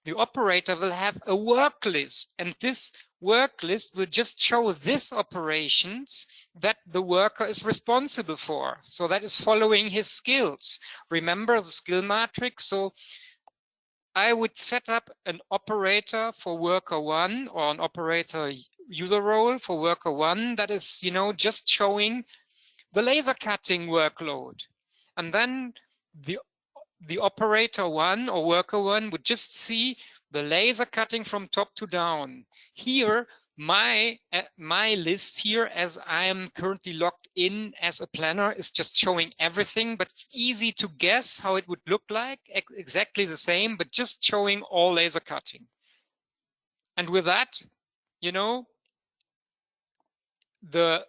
The operator will have a work list, and this work list will just show this operations that the worker is responsible for. So that is following his skills. Remember the skill matrix? So I would set up an operator for worker 1 or an operator user role for worker 1 that is, just showing the laser cutting workload. And then the operator 1 or worker 1 would just see the laser cutting from top to down. Here, my list here, as I am currently logged in as a planner, is just showing everything, but it's easy to guess how it would look like, exactly the same, but just showing all laser cutting. And with that, the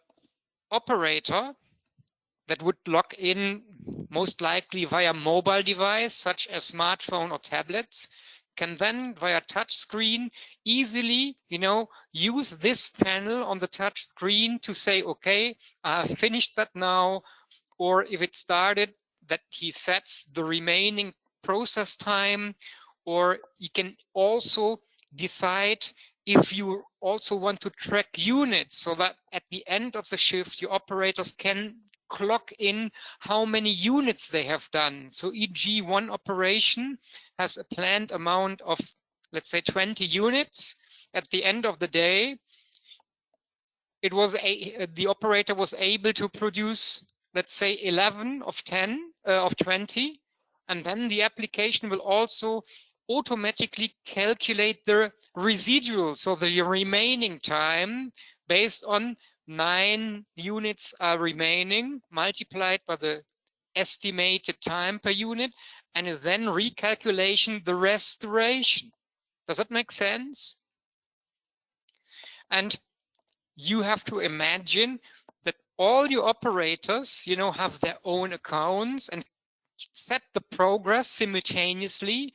operator that would log in most likely via mobile device, such as smartphone or tablets, can then via touch screen easily, use this panel on the touch screen to say, okay, I've finished that now. Or if it started, that he sets the remaining process time, or you can also decide if you also want to track units, so that at the end of the shift, your operators can clock in how many units they have done. So e.g. one operation has a planned amount of, let's say, 20 units. At the end of the day, the operator was able to produce, let's say, 11 of 10 of 20, and then the application will also automatically calculate the residual, so the remaining time based on 9 units are remaining, multiplied by the estimated time per unit, and is then recalculating the restoration. Does that make sense? And you have to imagine that all your operators, have their own accounts and set the progress simultaneously.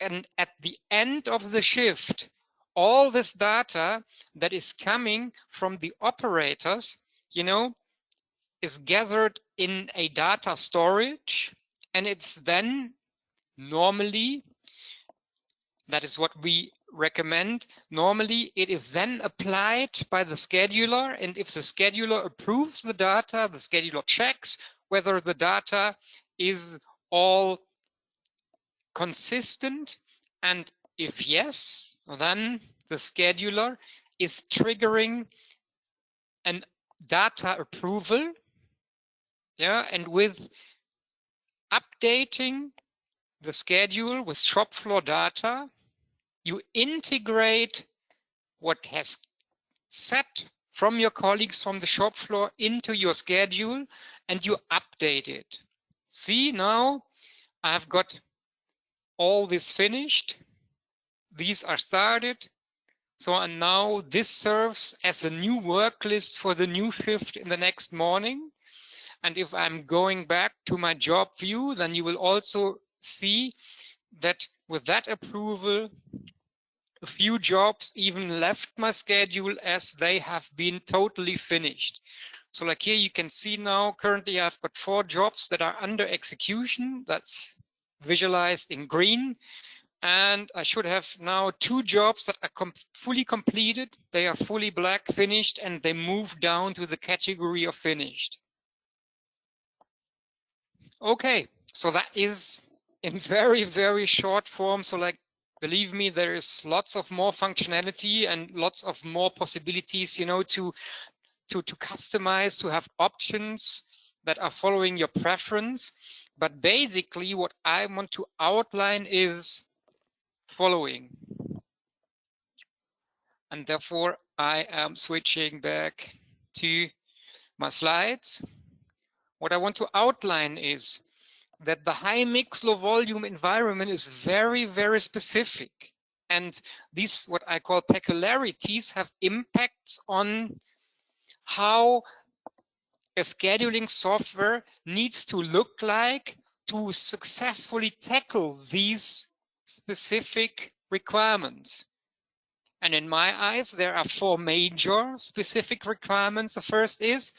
And at the end of the shift, all this data that is coming from the operators, is gathered in a data storage, and it's then normally, that is what we recommend, normally it is then applied by the scheduler, and if the scheduler approves the data, the scheduler checks whether the data is all consistent, and if yes, then the scheduler is triggering an data approval, and with updating the schedule with shop floor data, you integrate what has set from your colleagues from the shop floor into your schedule, and you update it. See, now I've got all this finished. These are started. So, and now this serves as a new work list for the new shift in the next morning. And if I'm going back to my job view, then you will also see that with that approval, a few jobs even left my schedule as they have been totally finished. So like here you can see now, currently I've got 4 jobs that are under execution. That's visualized in green. And I should have now 2 jobs that are fully completed. They are fully black finished, and they move down to the category of finished. Okay, so that is in very, very short form. So like, believe me, there is lots of more functionality and lots of more possibilities, to customize, to have options that are following your preference. But basically what I want to outline is following. And therefore I am switching back to my slides. What I want to outline is that the high mix, low volume environment is very, very specific. And these, what I call particularities, have impacts on how a scheduling software needs to look like to successfully tackle these specific requirements. And in my eyes, there are 4 major specific requirements. The first is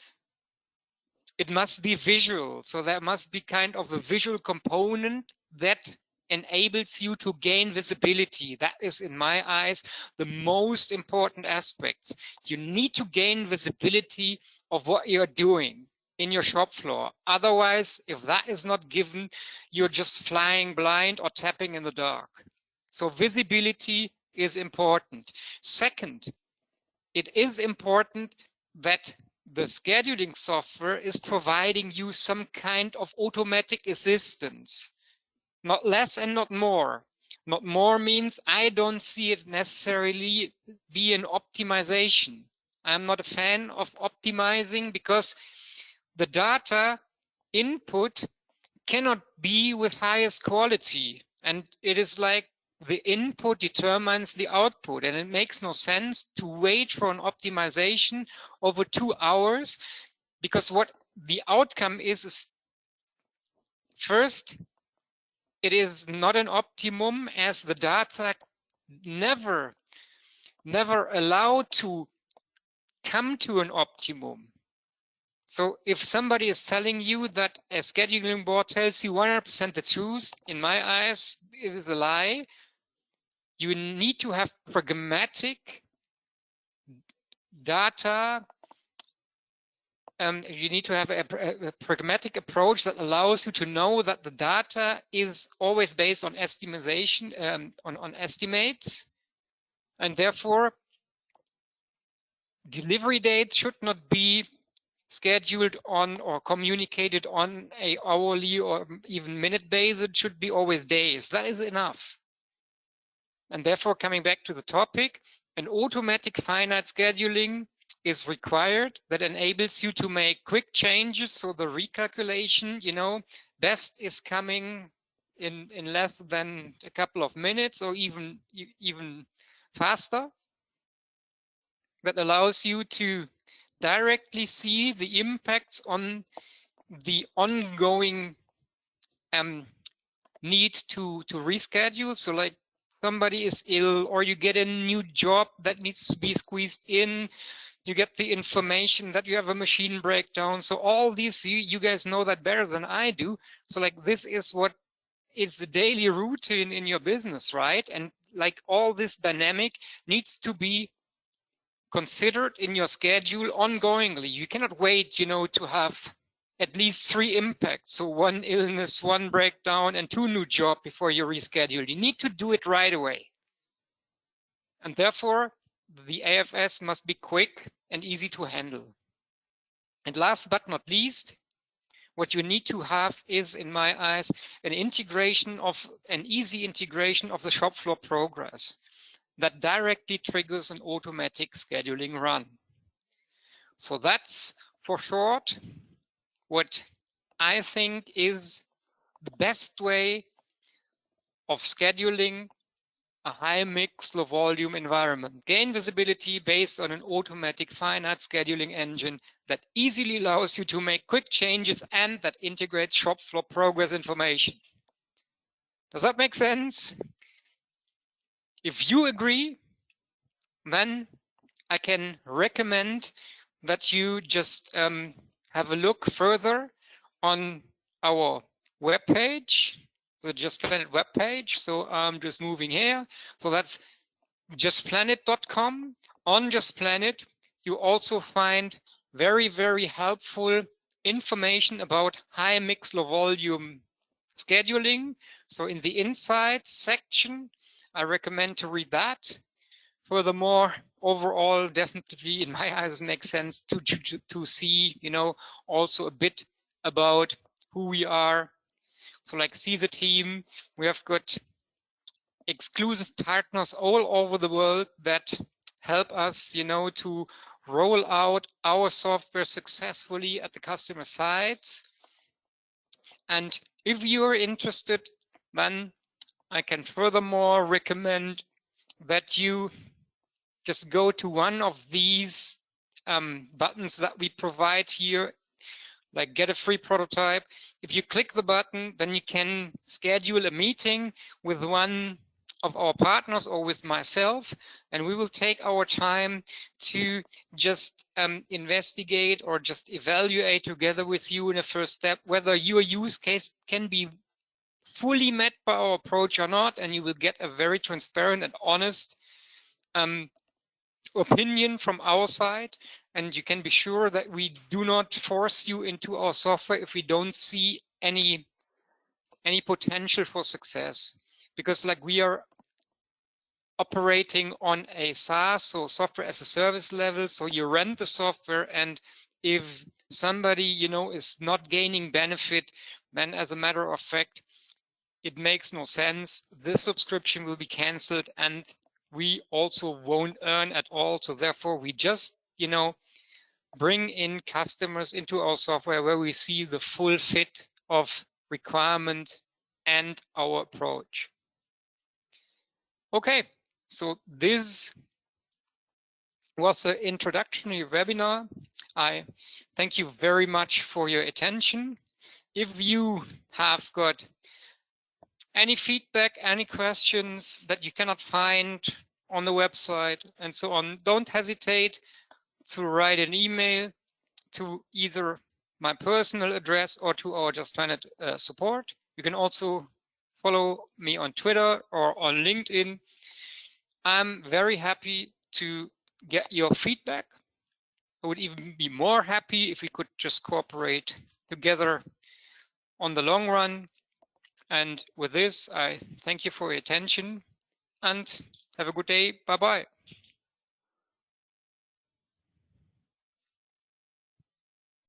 it must be visual. So there must be kind of a visual component that enables you to gain visibility. That is, in my eyes, the most important aspect. You need to gain visibility of what you're doing in your shop floor. Otherwise, if that is not given, you're just flying blind or tapping in the dark. So visibility is important. Second, it is important that the scheduling software is providing you some kind of automatic assistance, not less and not more. Not more means I don't see it necessarily be an optimization. I'm not a fan of optimizing because the data input cannot be with highest quality. And it is like the input determines the output, and it makes no sense to wait for an optimization over 2 hours, because what the outcome is first, it is not an optimum, as the data never allow to come to an optimum. So if somebody is telling you that a scheduling board tells you 100% the truth, in my eyes, it is a lie. You need to have pragmatic data. You need to have a pragmatic approach that allows you to know that the data is always based on estimation, on estimates, and therefore delivery dates should not be scheduled on or communicated on a hourly or even minute basis. It should be always days. That is enough. And therefore, coming back to the topic, an automatic finite scheduling is required that enables you to make quick changes. So the recalculation, best is coming in less than a couple of minutes or even faster. That allows you to directly see the impacts on the ongoing need to reschedule. So like somebody is ill, or you get a new job that needs to be squeezed in, you get the information that you have a machine breakdown. So all these, you guys know that better than I do. So like this is what is the daily routine in your business, right? And like all this dynamic needs to be considered in your schedule ongoingly. You cannot wait, to have at least 3 impacts. So 1 illness, 1 breakdown, and 2 new jobs before you reschedule. You need to do it right away. And therefore, the AFS must be quick and easy to handle. And last but not least, what you need to have is, in my eyes, an easy integration of the shop floor progress that directly triggers an automatic scheduling run. So that's, for short, what I think is the best way of scheduling a high mix, low volume environment. Gain visibility based on an automatic finite scheduling engine that easily allows you to make quick changes and that integrates shop floor progress information. Does that make sense? If you agree, then I can recommend that you just have a look further on our webpage, the Just Planet webpage. So I'm just moving here. So that's justplanet.com. On Just Planet, you also find very, very helpful information about high mix, low volume scheduling. So in the Insights section, I recommend to read that. Furthermore, overall, definitely, in my eyes, makes sense to see, also a bit about who we are. So like see the team, we have got exclusive partners all over the world that help us, to roll out our software successfully at the customer sites. And if you're interested, then I can furthermore recommend that you just go to one of these buttons that we provide here like get a free prototype. If you click the button, then you can schedule a meeting with one of our partners or with myself, and we will take our time to just investigate or just evaluate together with you in a first step whether your use case can be fully met by our approach or not, and you will get a very transparent and honest opinion from our side. And you can be sure that we do not force you into our software if we don't see any potential for success, because like we are operating on a SaaS, so software as a service level. So you rent the software, and if somebody, you know, is not gaining benefit, then as a matter of fact, it makes no sense. This subscription will be canceled, and we also won't earn at all. So therefore, we just, you know, bring in customers into our software where we see the full fit of requirement and our approach. Okay, so this was the introductory webinar. I thank you very much for your attention. If you have got any feedback, any questions that you cannot find on the website and so on, don't hesitate to write an email to either my personal address or to our Just Planet support. You can also follow me on Twitter or on LinkedIn. I'm very happy to get your feedback. I would even be more happy if we could just cooperate together on the long run. And with this, I thank you for your attention and have a good day. Bye-bye.